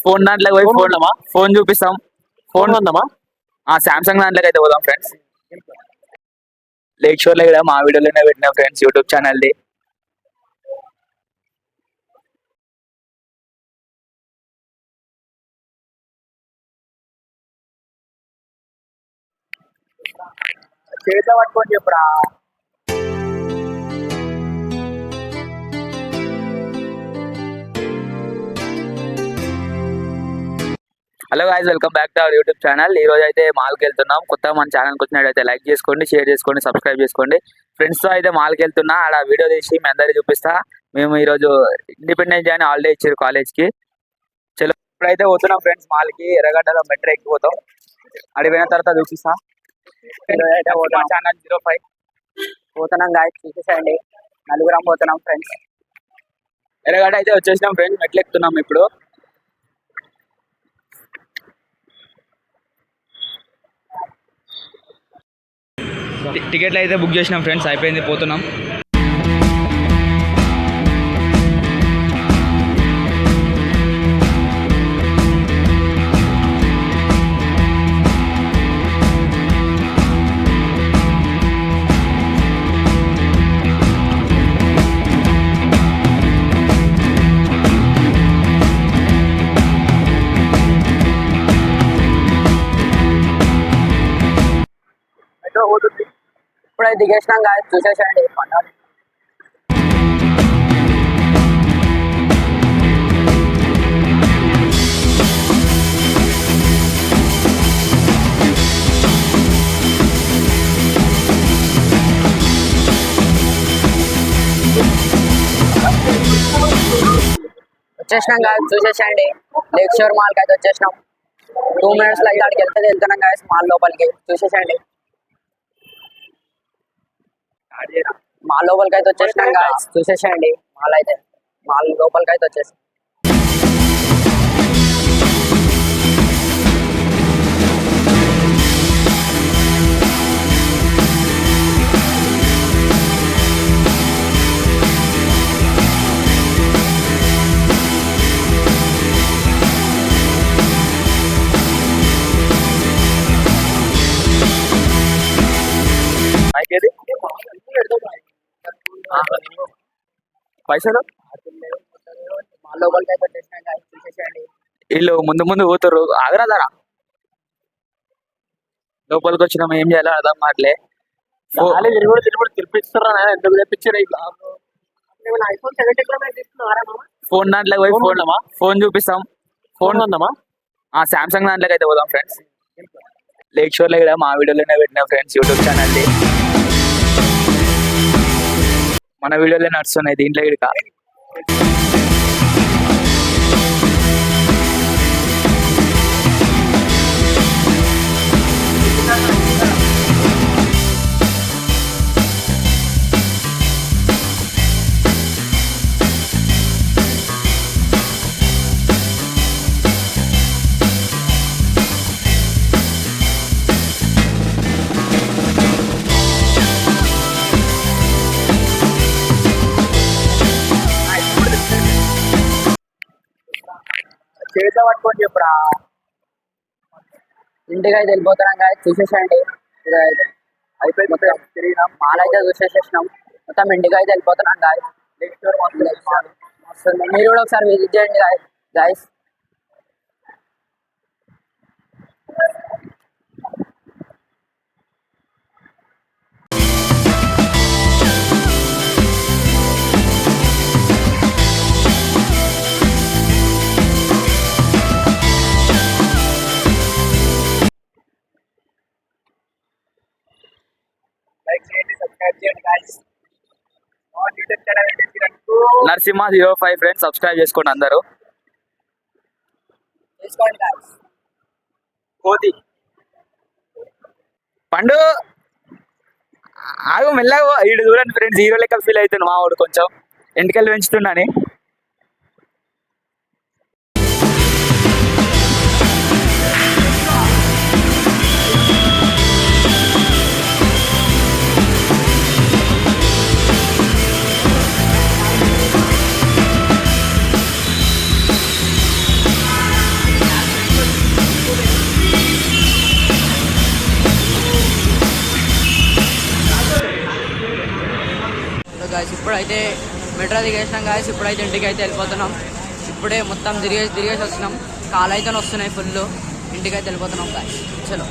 Phone దాంట్లోకి పోయి phone phone చూపిస్తాం. ఫోన్ ఉందమ్మా. సామ్సంగ్ దాంట్లోకి అయితే పోదాం ఫ్రెండ్స్. లేక్ షోర్ లో కూడా మా వీడియోలోనే పెట్టిన ఫ్రెండ్స్ యూట్యూబ్ ఛానల్ది. చేతిలో పట్టుకొని చెప్పురా. Hello guys, welcome back to our YouTube channel. ఈ రోజు అయితే మాల్కి వెళ్తున్నాం. కొత్తగా మన ఛానల్కి వచ్చినట్టయితే లైక్ చేసుకోండి, షేర్ చేసుకోండి, సబ్స్క్రైబ్ చేసుకోండి. ఫ్రెండ్స్తో అయితే మాల్కి వెళ్తున్నా. ఆడ వీడియో తీసి మీ అందరికీ చూపిస్తా. మేము ఈరోజు ఇండిపెండెన్స్ డే అని హాలిడే ఇచ్చారు కాలేజ్కి. చలో ఇప్పుడైతే పోతున్నాం ఫ్రెండ్స్ మాల్కి. ఎర్రగడ్డలో మెట్రో ఎక్కిపోతాం. అడిగిన తర్వాత చూపిస్తా. ఛానల్ 05 పోతున్నాం గాయస్, చూసేసేయండి. నలుగురం పోతున్నాం ఫ్రెండ్స్. ఎర్రగడ్డ అయితే వచ్చేసినాం ఫ్రెండ్స్. మెట్లు ఎక్కుతున్నాం ఇప్పుడు. టికెట్లు అయితే బుక్ చేసినాం ఫ్రెండ్స్, అయిపోయింది, పోతున్నాం. ఇప్పుడైతే దిగేసినాం గాయస్, చూసేసేయండి. వచ్చేసినాం గాయస్, చూసేసేయండి. లేక్ షోర్ మాల్కి అయితే వచ్చేసినాం. 2 minutes లో అయితే అక్కడికి వెళ్తున్నాం గాయస్ మాల్ లోపలికి. చూసేసేయండి. మాల్ లోపలికి అయితే వచ్చేసినాం గాయస్, చూసేసేయండి. మాల్ లోపలికి అయితే వచ్చేసి పైసలు మాల్ లోపలికి అయితే వచ్చేసినాం గాయస్, చూసేసేయండి. వీళ్ళు ముందు ముందు పోతారు. ఆగరాదారా లోపలికి వచ్చినాం. ఏం చేయాలో అర్థం కావట్లే. తిరిపిస్తారా? ఎందుకు తెప్పించారు? ఫోన్ దాంట్లోకి పోయి ఫోన్ చూపిస్తాం. ఫోన్ ఉందమ్మా. సామ్సంగ్ దాంట్లోకి అయితే పోదాం ఫ్రెండ్స్. లేక్ షోర్ లో కూడా మా వీడియోలోనే పెట్టిన ఫ్రెండ్స్ యూట్యూబ్ ఛానల్ది. మన వీడియోలో నడుస్తున్నాయి దీంట్లో ఇక. చేతిలో పట్టుకొని చెప్పురా. ఇంటికి అయితే వెళ్ళిపోతున్నాం గాయస్, చూసేసేయండి. అయిపోయి మొత్తం తిరిగినాం. మాల్ అయితే చూసేసేసినాం. మొత్తం ఇంటికి అయితే వెళ్ళిపోతున్నాం గాయస్. మీరు కూడా ఒకసారి విజిట్ చేయండి గాయస్. నరసింహ 05 ఫ్రెండ్స్, సబ్స్క్రైబ్ చేసుకోండి అందరూ. కోతి పండు ఆగు, మెల్లగా ఈడు చూడండి ఫ్రెండ్స్. హీరో లెక్క ఫీల్ అవుతుంది మా వాడు. కొంచెం ఎంటికలు పెంచుతున్నాని. గాయస్. ఇప్పుడైతే మెట్రో దిగేసినాం గాయస్. ఇప్పుడైతే ఇంటికి అయితే వెళ్ళిపోతున్నాం. ఇప్పుడే మొత్తం తిరిగేసి వచ్చినాం. కాలు అయితే వస్తున్నాయి ఫుల్. ఇంటికి అయితే వెళ్ళిపోతున్నాం గాయస్. చలో.